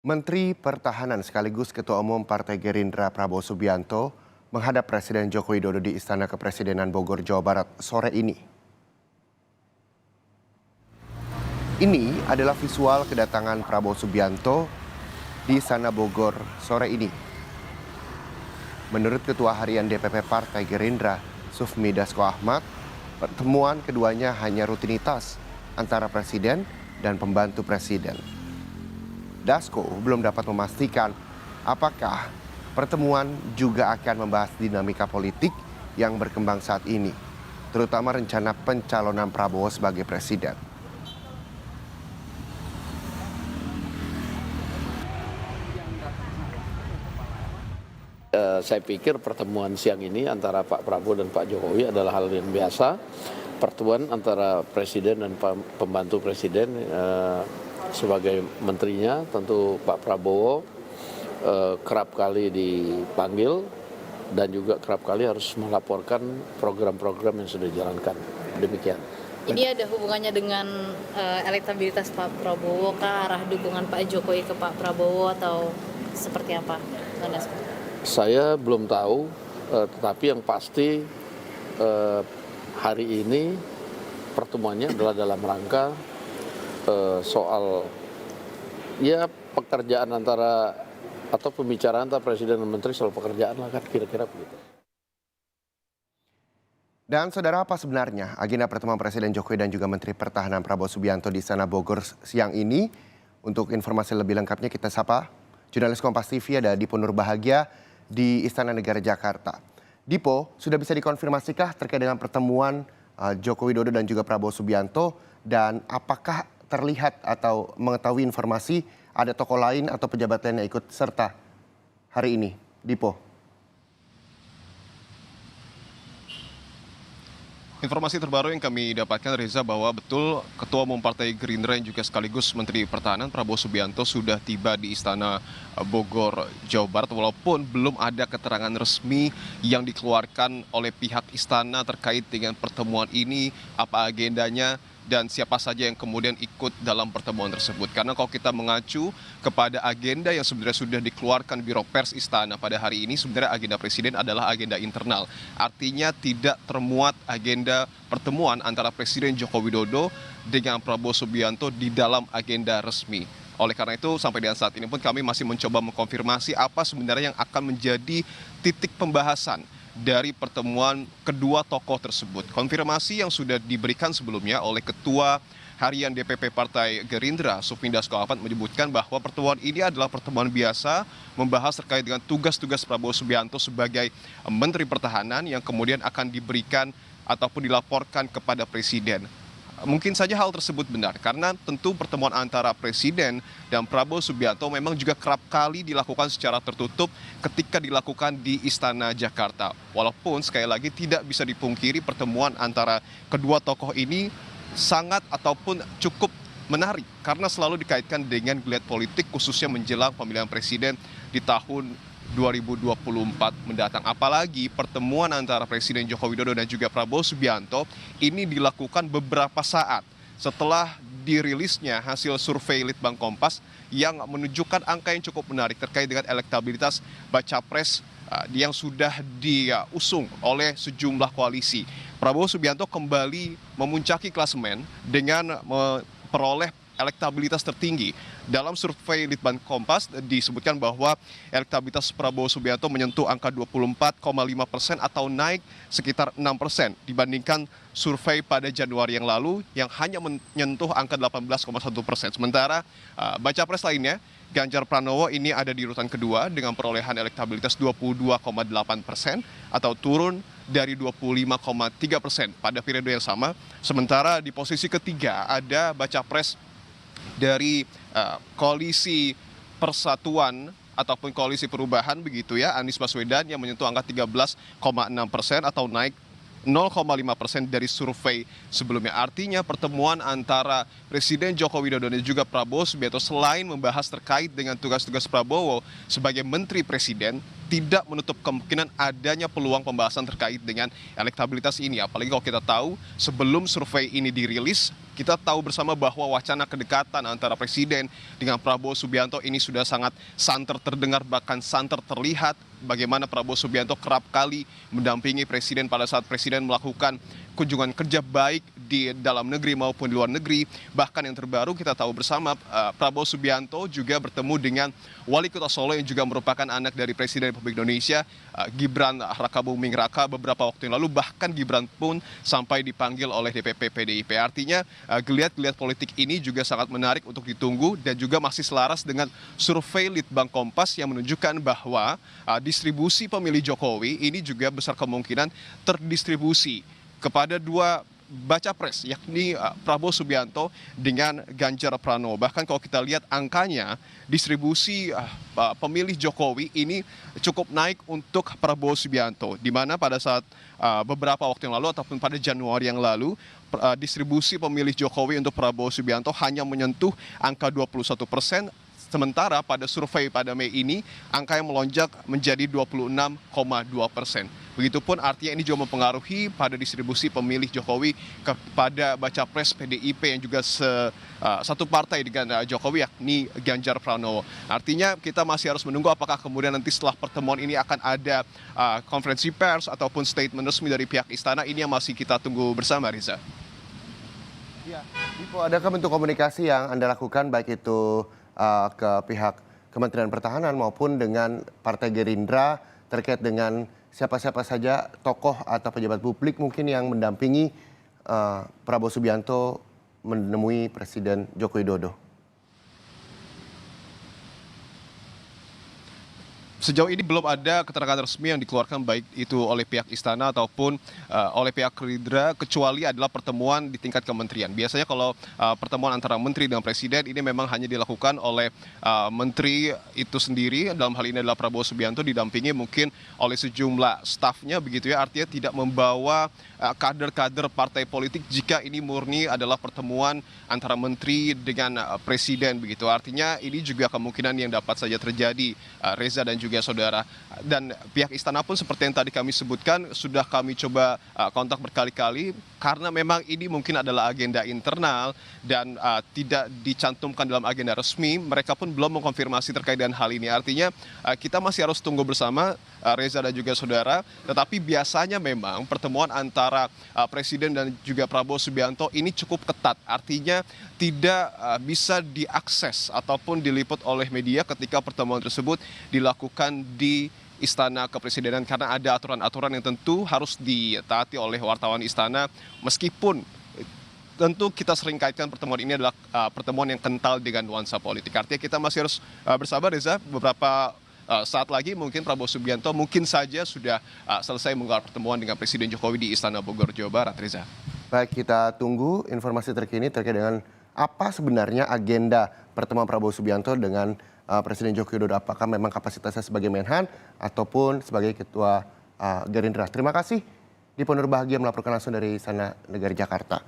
Menteri Pertahanan sekaligus Ketua Umum Partai Gerindra Prabowo Subianto menghadap Presiden Joko Widodo di Istana Kepresidenan Bogor, Jawa Barat sore ini. Ini adalah visual kedatangan Prabowo Subianto di Istana Bogor sore ini. Menurut Ketua Harian DPP Partai Gerindra, Sufmi Dasko Ahmad, pertemuan keduanya hanya rutinitas antara Presiden dan pembantu Presiden. Dasko belum dapat memastikan apakah pertemuan juga akan membahas dinamika politik yang berkembang saat ini, terutama rencana pencalonan Prabowo sebagai presiden. Saya pikir pertemuan siang ini antara Pak Prabowo dan Pak Jokowi adalah hal yang biasa. Pertemuan antara Presiden dan pembantu Presiden sebagai menterinya, tentu Pak Prabowo kerap kali dipanggil dan juga kerap kali harus melaporkan program-program yang sudah dijalankan. Demikian. Ini ada hubungannya dengan elektabilitas Pak Prabowo kah, arah dukungan Pak Jokowi ke Pak Prabowo atau seperti apa? Saya belum tahu, tetapi yang pasti hari ini pertemuannya adalah dalam rangka soal ya pekerjaan atau pembicaraan antara Presiden dan Menteri soal pekerjaan lah kan kira-kira begitu. Dan saudara, apa sebenarnya agenda pertemuan Presiden Jokowi dan juga Menteri Pertahanan Prabowo Subianto di Istana Bogor siang ini? Untuk informasi lebih lengkapnya kita sapa jurnalis Kompas TV ada Dipo Nurbahagia di Istana Negara Jakarta. Dipo, sudah bisa dikonfirmasikah terkait dengan pertemuan Joko Widodo dan juga Prabowo Subianto, dan apakah terlihat atau mengetahui informasi ada tokoh lain atau pejabat lain yang ikut serta hari ini? Dipo. Informasi terbaru yang kami dapatkan, Reza, bahwa betul Ketua Umum Partai Gerindra yang juga sekaligus Menteri Pertahanan Prabowo Subianto sudah tiba di Istana Bogor, Jawa Barat, walaupun belum ada keterangan resmi yang dikeluarkan oleh pihak istana terkait dengan pertemuan ini, apa agendanya, dan siapa saja yang kemudian ikut dalam pertemuan tersebut. Karena kalau kita mengacu kepada agenda yang sebenarnya sudah dikeluarkan Biro Pers Istana pada hari ini, sebenarnya agenda Presiden adalah agenda internal. Artinya tidak termuat agenda pertemuan antara Presiden Joko Widodo dengan Prabowo Subianto di dalam agenda resmi. Oleh karena itu, sampai dengan saat ini pun kami masih mencoba mengkonfirmasi apa sebenarnya yang akan menjadi titik pembahasan dari pertemuan kedua tokoh tersebut. Konfirmasi yang sudah diberikan sebelumnya oleh Ketua Harian DPP Partai Gerindra, Sufmi Dasko Ahmad, menyebutkan bahwa pertemuan ini adalah pertemuan biasa membahas terkait dengan tugas-tugas Prabowo Subianto sebagai Menteri Pertahanan yang kemudian akan diberikan ataupun dilaporkan kepada Presiden. Mungkin saja hal tersebut benar, karena tentu pertemuan antara Presiden dan Prabowo Subianto memang juga kerap kali dilakukan secara tertutup ketika dilakukan di Istana Jakarta. Walaupun sekali lagi tidak bisa dipungkiri pertemuan antara kedua tokoh ini sangat ataupun cukup menarik, karena selalu dikaitkan dengan geliat politik khususnya menjelang pemilihan Presiden di tahun 2024 mendatang. Apalagi pertemuan antara Presiden Joko Widodo dan juga Prabowo Subianto ini dilakukan beberapa saat setelah dirilisnya hasil survei Litbang Kompas yang menunjukkan angka yang cukup menarik terkait dengan elektabilitas baca pres yang sudah diusung oleh sejumlah koalisi. Prabowo Subianto kembali memuncaki klasemen dengan memperoleh elektabilitas tertinggi. Dalam survei Litbang Kompas disebutkan bahwa elektabilitas Prabowo Subianto menyentuh angka 24,5% atau naik sekitar 6% dibandingkan survei pada Januari yang lalu yang hanya menyentuh angka 18,1%. Sementara baca pres lainnya, Ganjar Pranowo ini ada di urutan kedua dengan perolehan elektabilitas 22,8% atau turun dari 25,3% pada periode yang sama. Sementara di posisi ketiga ada baca pres dari koalisi persatuan ataupun koalisi perubahan begitu ya, Anies Baswedan yang menyentuh angka 13,6% atau naik 0,5% dari survei sebelumnya. Artinya pertemuan antara Presiden Joko Widodo dan juga Prabowo Subianto selain membahas terkait dengan tugas-tugas Prabowo sebagai Menteri Presiden, tidak menutup kemungkinan adanya peluang pembahasan terkait dengan elektabilitas ini. Apalagi kalau kita tahu sebelum survei ini dirilis, Kita tahu bersama bahwa wacana kedekatan antara Presiden dengan Prabowo Subianto ini sudah sangat santer terdengar, bahkan santer terlihat bagaimana Prabowo Subianto kerap kali mendampingi Presiden pada saat Presiden melakukan kunjungan kerja baik di dalam negeri maupun di luar negeri. Bahkan yang terbaru kita tahu bersama Prabowo Subianto juga bertemu dengan Wali Kota Solo yang juga merupakan anak dari Presiden Republik Indonesia, Gibran Rakabuming Raka, beberapa waktu yang lalu. Bahkan Gibran pun sampai dipanggil oleh DPP PDIP. Artinya geliat-geliat politik ini juga sangat menarik untuk ditunggu dan juga masih selaras dengan survei Litbang Kompas yang menunjukkan bahwa distribusi pemilih Jokowi ini juga besar kemungkinan terdistribusi kepada dua baca pres, yakni Prabowo Subianto dengan Ganjar Pranowo. Bahkan kalau kita lihat angkanya, distribusi pemilih Jokowi ini cukup naik untuk Prabowo Subianto, di mana pada saat beberapa waktu yang lalu ataupun pada Januari yang lalu, distribusi pemilih Jokowi untuk Prabowo Subianto hanya menyentuh angka 21%. Sementara pada survei pada Mei ini, angka yang melonjak menjadi 26,2%. Begitupun artinya ini juga mempengaruhi pada distribusi pemilih Jokowi kepada baca pres PDIP yang juga satu partai dengan Jokowi, yakni Ganjar Pranowo. Artinya kita masih harus menunggu apakah kemudian nanti setelah pertemuan ini akan ada konferensi pers ataupun statement resmi dari pihak istana. Ini yang masih kita tunggu bersama, Riza. Ya, Dipo, adakah bentuk komunikasi yang Anda lakukan baik itu ke pihak Kementerian Pertahanan maupun dengan Partai Gerindra terkait dengan siapa-siapa saja tokoh atau pejabat publik mungkin yang mendampingi Prabowo Subianto menemui Presiden Joko Widodo? Sejauh ini belum ada keterangan resmi yang dikeluarkan baik itu oleh pihak istana ataupun oleh pihak Gerindra, kecuali adalah pertemuan di tingkat kementerian. Biasanya kalau pertemuan antara menteri dengan presiden ini memang hanya dilakukan oleh menteri itu sendiri. Dalam hal ini adalah Prabowo Subianto didampingi mungkin oleh sejumlah stafnya, begitu ya. Artinya tidak membawa kader-kader partai politik jika ini murni adalah pertemuan antara menteri dengan presiden, begitu. Artinya ini juga kemungkinan yang dapat saja terjadi, Reza dan juga saudara. Dan pihak istana pun seperti yang tadi kami sebutkan, sudah kami coba kontak berkali-kali karena memang ini mungkin adalah agenda internal dan tidak dicantumkan dalam agenda resmi. Mereka pun belum mengkonfirmasi terkait dengan hal ini. Artinya kita masih harus tunggu bersama, Reza dan juga saudara. Tetapi biasanya memang pertemuan antara Presiden dan juga Prabowo Subianto ini cukup ketat. Artinya tidak bisa diakses ataupun diliput oleh media ketika pertemuan tersebut dilakukan di Istana Kepresidenan, karena ada aturan-aturan yang tentu harus ditaati oleh wartawan istana, meskipun tentu kita sering kaitkan pertemuan ini adalah pertemuan yang kental dengan nuansa politik. Artinya kita masih harus bersabar, Reza. Beberapa saat lagi mungkin Prabowo Subianto mungkin saja sudah selesai menggelar pertemuan dengan Presiden Jokowi di Istana Bogor, Jawa Barat, Reza. Baik, kita tunggu informasi terkini terkait dengan apa sebenarnya agenda pertemuan Prabowo Subianto dengan Presiden Joko Widodo. Apakah memang kapasitasnya sebagai Menhan ataupun sebagai Ketua Gerindra. Terima kasih Dipo Nurbahagia melaporkan langsung dari Istana Negara Jakarta.